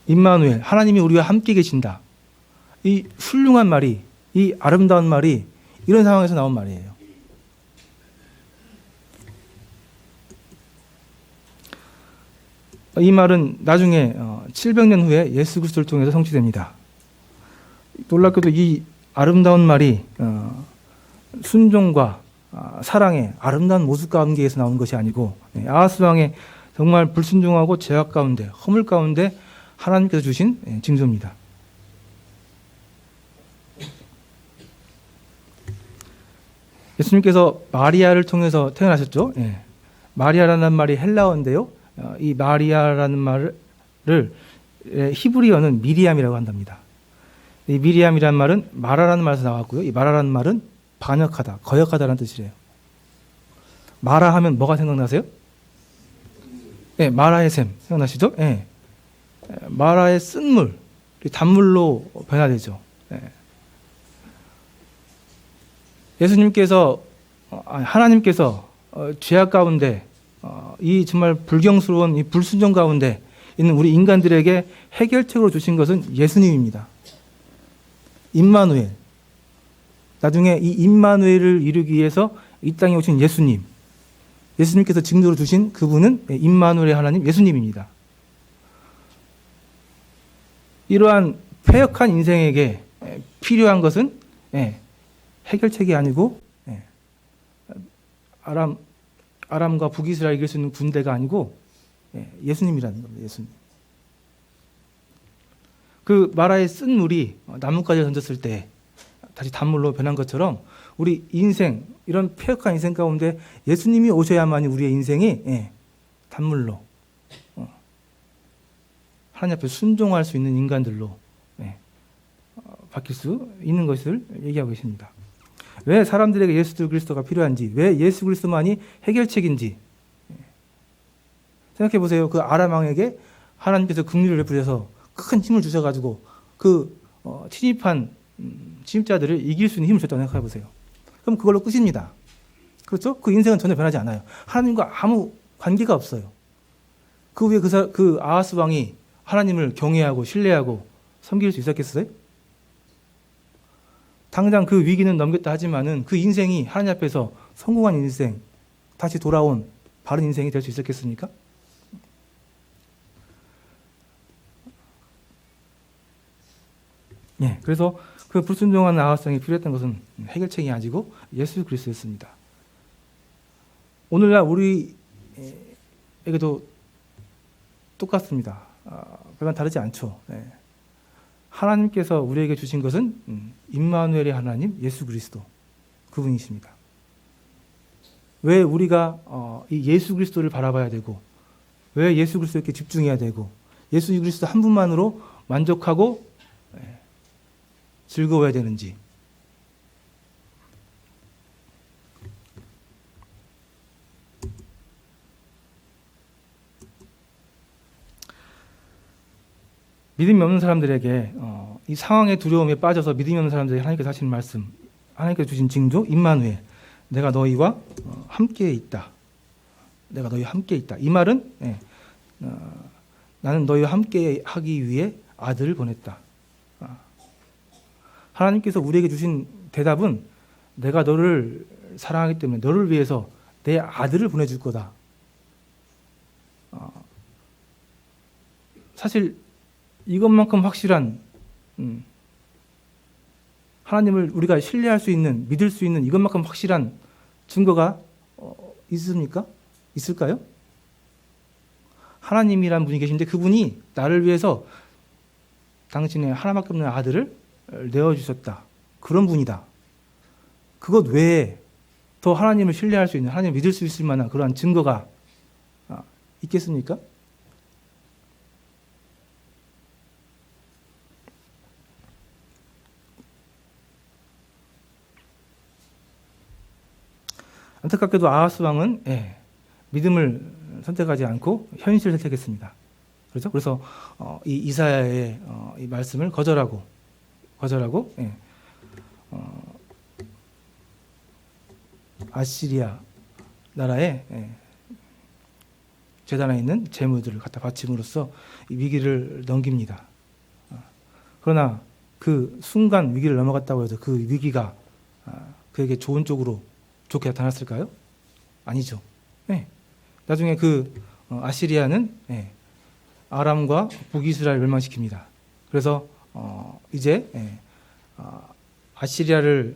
임마누엘, 하나님이 우리와 함께 계신다. 이 훌륭한 말이, 이 아름다운 말이 이런 상황에서 나온 말이에요. 이 말은 나중에 700년 후에 예수 그리스도를 통해서 성취됩니다. 놀랍게도 이 아름다운 말이 순종과 사랑의 아름다운 모습 가운데에서 나온 것이 아니고 아하스 왕의 정말 불순종하고 죄악 가운데 허물 가운데 하나님께서 주신 징조입니다. 예수님께서 마리아를 통해서 태어나셨죠. 마리아라는 말이 헬라어인데요. 이 마리아라는 말을 히브리어는 미리암이라고 한답니다. 이 미리암이라는 말은 마라라는 말에서 나왔고요. 이 마라라는 말은 반역하다, 거역하다라는 뜻이래요. 마라 하면 뭐가 생각나세요? 마라의 샘 생각나시죠? 마라의 쓴물, 단물로 변화되죠. 예수님께서 하나님께서 죄악 가운데 이 정말 불경스러운 이 불순종 가운데 있는 우리 인간들에게 해결책으로 주신 것은 예수님입니다. 임마누엘. 나중에 이 임마누엘을 이루기 위해서 이 땅에 오신 예수님. 예수님께서 징조로 주신 그분은 임마누엘의 하나님 예수님입니다. 이러한 패역한 인생에게 필요한 것은 해결책이 아니고 아람과 북이스라엘 이길 수 있는 군대가 아니고 예수님이라는 겁니다. 예수님. 그 마라의 쓴 물이 나뭇가지를 던졌을 때 다시 단물로 변한 것처럼 우리 인생, 이런 폐역한 인생 가운데 예수님이 오셔야만이 우리의 인생이 단물로 하나님 앞에 순종할 수 있는 인간들로 바뀔 수 있는 것을 얘기하고 계십니다. 왜 사람들에게 예수 그리스도가 필요한지, 왜 예수 그리스도만이 해결책인지 생각해 보세요. 그 아람 왕에게 하나님께서 긍휼을 베푸셔서 큰 힘을 주셔가지고 그 침입한 침입자들을 이길 수 있는 힘을 줬다고 생각해 보세요. 그럼 그걸로 끝입니다. 그렇죠? 그 인생은 전혀 변하지 않아요. 하나님과 아무 관계가 없어요. 그 후에 그 아하스 왕이 하나님을 경외하고 신뢰하고 섬길 수 있었겠어요? 당장 그 위기는 넘겼다 하지만은 그 인생이 하나님 앞에서 성공한 인생, 다시 돌아온 바른 인생이 될 수 있었겠습니까? 그래서 그 불순종한 아하스왕이 필요했던 것은 해결책이 아니고 예수 그리스도였습니다. 오늘날 우리에게도 똑같습니다. 별반 다르지 않죠. 하나님께서 우리에게 주신 것은 임마누엘의 하나님 예수 그리스도 그분이십니다. 왜 우리가 이 예수 그리스도를 바라봐야 되고 왜 예수 그리스도에게 집중해야 되고 예수 그리스도 한 분만으로 만족하고 즐거워야 되는지. 믿음이 없는 사람들에게 이 상황의 두려움에 빠져서 믿음이 없는 사람들에게 하나님께서 하시는 말씀, 하나님께서 주신 징조 임마누엘, 내가 너희와 함께 있다. 내가 너희와 함께 있다. 이 말은 나는 너희와 함께 하기 위해 아들을 보냈다. 하나님께서 우리에게 주신 대답은 내가 너를 사랑하기 때문에 너를 위해서 내 아들을 보내줄 거다. 사실 이것만큼 확실한 하나님을 우리가 신뢰할 수 있는, 믿을 수 있는 이것만큼 확실한 증거가 있습니까? 있을까요? 하나님이란 분이 계신데 그분이 나를 위해서 당신의 하나밖에 없는 아들을 내어주셨다. 그런 분이다. 그것 외에 더 하나님을 신뢰할 수 있는, 하나님을 믿을 수 있을 만한 그러한 증거가 있겠습니까? 안타깝게도 아하스 왕은 믿음을 선택하지 않고 현실을 선택했습니다. 그렇죠? 그래서 이 이사야의 이 말씀을 거절하고 아시리아 나라의 제단에 있는 제물들을 갖다 바침으로써 이 위기를 넘깁니다. 그러나 그 순간 위기를 넘어갔다고 해서 그 위기가 그에게 좋은 쪽으로 좋게 나타났을까요? 아니죠. 나중에 그 아시리아는 아람과 북이스라엘을 멸망시킵니다. 그래서 이제 아시리아의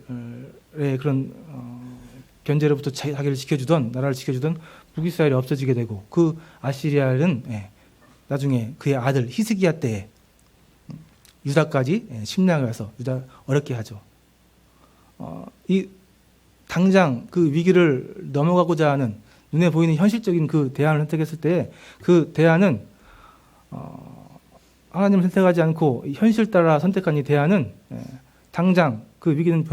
그런 견제로부터 자기를 지켜주던, 나라를 지켜주던 북이스라엘이 없어지게 되고 그 아시리아는 나중에 그의 아들 히스기야 때에 유다까지 침략을 해서 유다 어렵게 하죠. 이 당장 그 위기를 넘어가고자 하는 눈에 보이는 현실적인 그 대안을 선택했을 때 그 대안은 하나님을 선택하지 않고 현실 따라 선택한 이 대안은 당장 그 위기는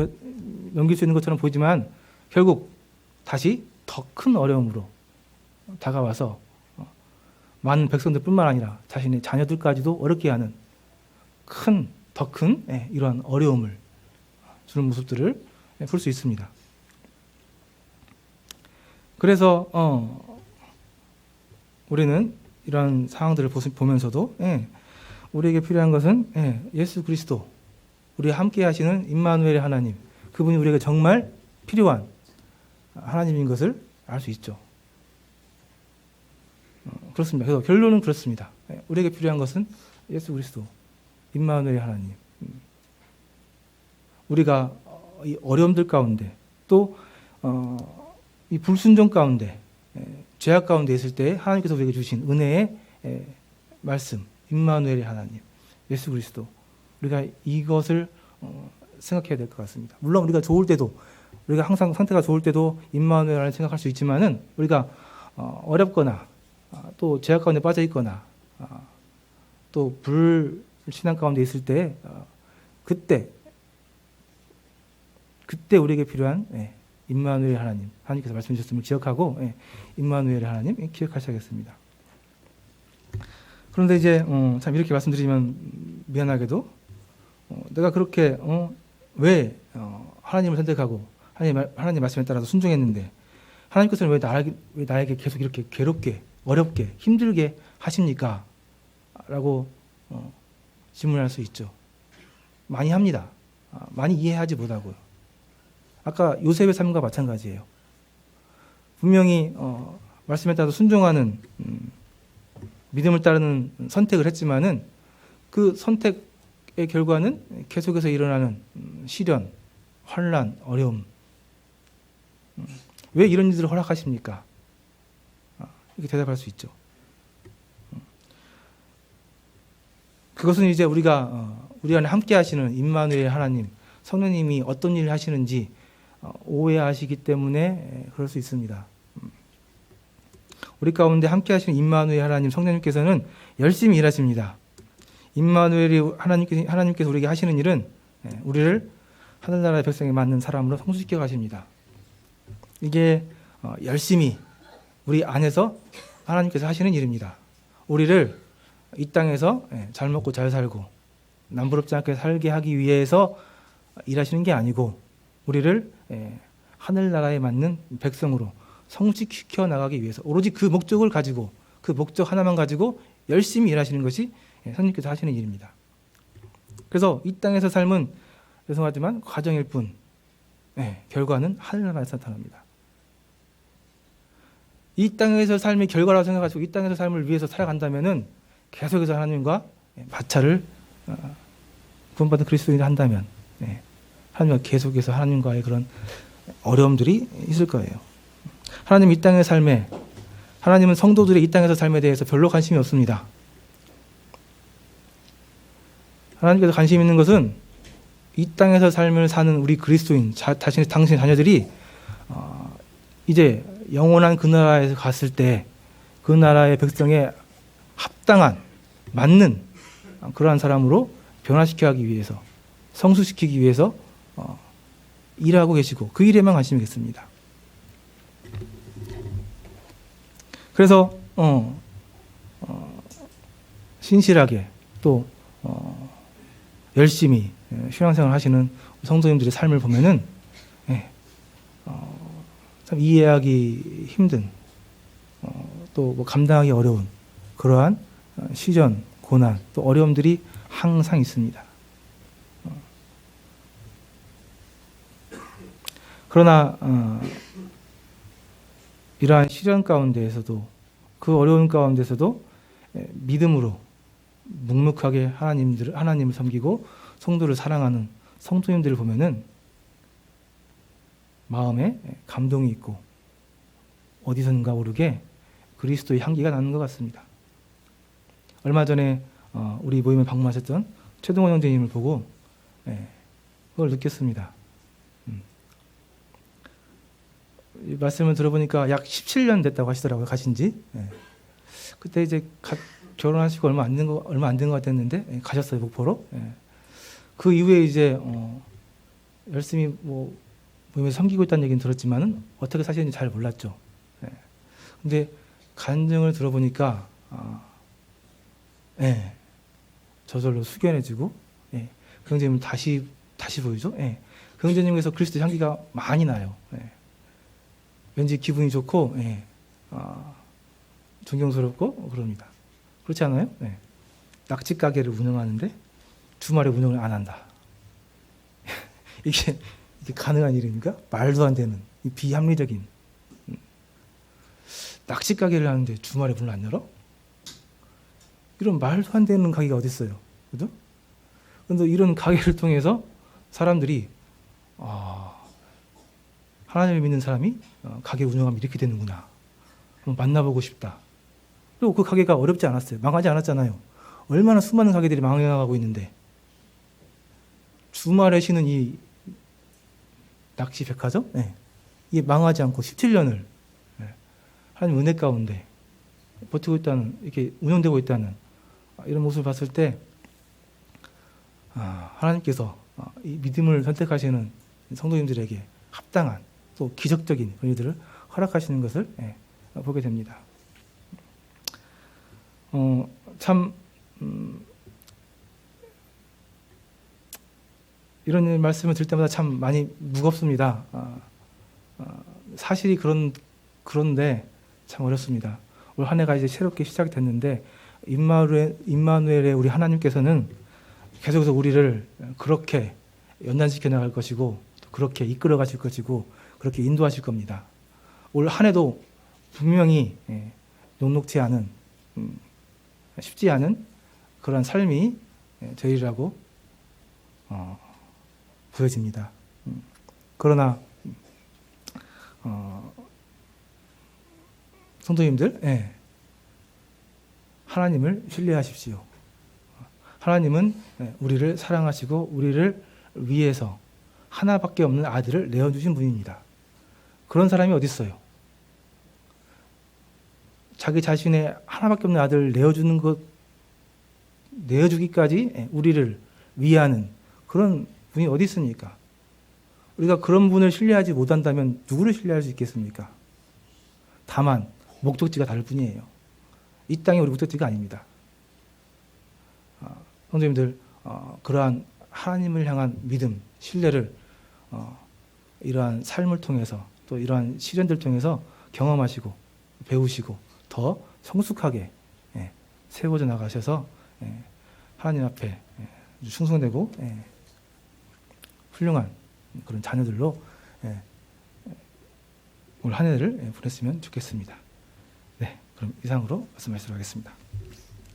넘길 수 있는 것처럼 보이지만 결국 다시 더 큰 어려움으로 다가와서 많은 백성들뿐만 아니라 자신의 자녀들까지도 어렵게 하는 더 큰 이러한 어려움을 주는 모습들을 볼 수 있습니다. 그래서 우리는 이런 상황들을 보면서도 우리에게 필요한 것은 예수 그리스도, 우리와 함께 하시는 임마누엘의 하나님, 그분이 우리에게 정말 필요한 하나님인 것을 알 수 있죠. 그렇습니다. 그래서 결론은 그렇습니다. 우리에게 필요한 것은 예수 그리스도, 임마누엘의 하나님. 우리가 이 어려움들 가운데 또 이 불순종 가운데 죄악 가운데 있을 때 하나님께서 우리에게 주신 은혜의 말씀, 임마누엘의 하나님, 예수 그리스도, 우리가 이것을 생각해야 될 것 같습니다. 물론 우리가 좋을 때도, 우리가 항상 상태가 좋을 때도 임마누엘 하나님 생각할 수 있지만은 우리가 어렵거나 또 죄악 가운데 빠져 있거나 또 불신앙 가운데 있을 때 그때 우리에게 필요한 임마누엘 하나님, 하나님께서 말씀해 주셨음을 기억하고 임마누엘 하나님 기억하셔야겠습니다. 그런데 이제 참 이렇게 말씀드리면 미안하게도 내가 그렇게 왜 하나님을 선택하고 하나님 말씀에 따라서 순종했는데 하나님께서는 왜 나에게 계속 이렇게 괴롭게, 어렵게, 힘들게 하십니까? 라고 질문할 수 있죠. 많이 합니다. 많이 이해하지 못하고요. 아까 요셉의 삶과 마찬가지예요. 분명히 말씀에 따라서 순종하는 믿음을 따르는 선택을 했지만은 그 선택의 결과는 계속해서 일어나는 시련, 환난, 어려움. 왜 이런 일들을 허락하십니까? 이렇게 대답할 수 있죠. 그것은 이제 우리가 우리 안에 함께 하시는 임마누엘 하나님, 성령님이 어떤 일을 하시는지 오해하시기 때문에 그럴 수 있습니다. 우리 가운데 함께 하시는 임마누엘 하나님, 성령님께서는 열심히 일하십니다. 임마누엘이 하나님께서 우리에게 하시는 일은 우리를 하늘나라의 백성에 맞는 사람으로 성숙시켜 가십니다. 이게 열심히 우리 안에서 하나님께서 하시는 일입니다. 우리를 이 땅에서 잘 먹고 잘 살고 남부럽지 않게 살게 하기 위해서 일하시는 게 아니고 우리를 하늘나라에 맞는 백성으로 성숙시켜 나가기 위해서 오로지 그 목적을 가지고 그 목적 하나만 가지고 열심히 일하시는 것이 성령님께서 하시는 일입니다. 그래서 이 땅에서 삶은 죄송하지만 과정일 뿐 결과는 하늘나라에서 나타납니다. 이 땅에서 삶의 결과라고 생각하시고 이 땅에서 삶을 위해서 살아간다면은 계속해서 하나님과 마찰을 구원받은 그리스도인이 한다면 하나님과 계속해서 하나님과의 그런 어려움들이 있을 거예요. 하나님 이 땅의 삶에 하나님은 성도들의 이 땅에서 삶에 대해서 별로 관심이 없습니다. 하나님께서 관심 있는 것은 이 땅에서 삶을 사는 우리 그리스도인 당신의 자녀들이 이제 영원한 그 나라에 갔을 때 그 나라의 백성에 합당한 맞는 그러한 사람으로 변화시켜 하기 위해서 성숙시키기 위해서 일하고 계시고 그 일에만 관심이 있습니다. 그래서 신실하게 또 열심히 신앙생활 하시는 성도님들의 삶을 보면은 참 이해하기 힘든 또 뭐 감당하기 어려운 그러한 시련, 고난 또 어려움들이 항상 있습니다. 그러나 이러한 시련 가운데에서도 그 어려운 가운데서도 믿음으로 묵묵하게 하나님을 섬기고 성도를 사랑하는 성도님들을 보면은 마음에 감동이 있고 어디선가 모르게 그리스도의 향기가 나는 것 같습니다. 얼마 전에 우리 모임에 방문하셨던 최동원 형제님을 보고 그걸 느꼈습니다. 이 말씀을 들어보니까 약 17년 됐다고 하시더라고요. 가신지. 그때 이제 결혼하시고 얼마 안 된 것 같았는데 가셨어요, 목포로. 그 이후에 이제 열심히 모임에서 섬기고 있다는 얘기는 들었지만은 어떻게 사시는지 잘 몰랐죠. 근데 간증을 들어보니까 저절로 숙연해지고 그 형제님을 다시 보이죠. 그 형제님께서 그리스도 향기가 많이 나요. 왠지 기분이 좋고 존경스럽고 그럽니다. 그렇지 않아요? 낙지 가게를 운영하는데 주말에 운영을 안 한다. 이게 가능한 일입니까? 말도 안 되는 이 비합리적인 낙지 가게를 하는데 주말에 문을 안 열어? 이런 말도 안 되는 가게가 어디 있어요? 그죠? 그런데 이런 가게를 통해서 사람들이 하나님을 믿는 사람이 가게 운영하면 이렇게 되는구나. 한번 만나보고 싶다. 그리고 그 가게가 어렵지 않았어요. 망하지 않았잖아요. 얼마나 수많은 가게들이 망해가고 있는데 주말에 쉬는 이 낚시 백화점? 이게 망하지 않고 17년을 하나님 은혜 가운데 버티고 있다는, 이렇게 운영되고 있다는 이런 모습을 봤을 때 하나님께서 이 믿음을 선택하시는 성도님들에게 합당한 또 기적적인 그런 일들을 허락하시는 것을 보게 됩니다. 참 이런 말씀을 들을 때마다 참 많이 무겁습니다. 사실이 그런데 참 어렵습니다. 올 한 해가 이제 새롭게 시작이 됐는데 임마누엘의 우리 하나님께서는 계속해서 우리를 그렇게 연단시켜 나갈 것이고 그렇게 이끌어 가실 것이고 그렇게 인도하실 겁니다. 올 한 해도 분명히 녹록지 않은 쉽지 않은 그런 삶이 되리라고 보여집니다. 그러나 성도님들, 하나님을 신뢰하십시오. 하나님은 우리를 사랑하시고 우리를 위해서 하나밖에 없는 아들을 내어주신 분입니다. 그런 사람이 어디 있어요? 자기 자신의 하나밖에 없는 아들을 내어주는 것, 내어주기까지 우리를 위하는 그런 분이 어디 있습니까? 우리가 그런 분을 신뢰하지 못한다면 누구를 신뢰할 수 있겠습니까? 다만 목적지가 다를 뿐이에요. 이 땅이 우리 목적지가 아닙니다. 성도님들, 그러한 하나님을 향한 믿음, 신뢰를 이러한 삶을 통해서 또 이러한 시련들 통해서 경험하시고 배우시고 더 성숙하게 세워져 나가셔서 하나님 앞에 충성되고 훌륭한 그런 자녀들로 올 한 해를 보냈으면 좋겠습니다. 네, 그럼 이상으로 말씀하시도록 하겠습니다.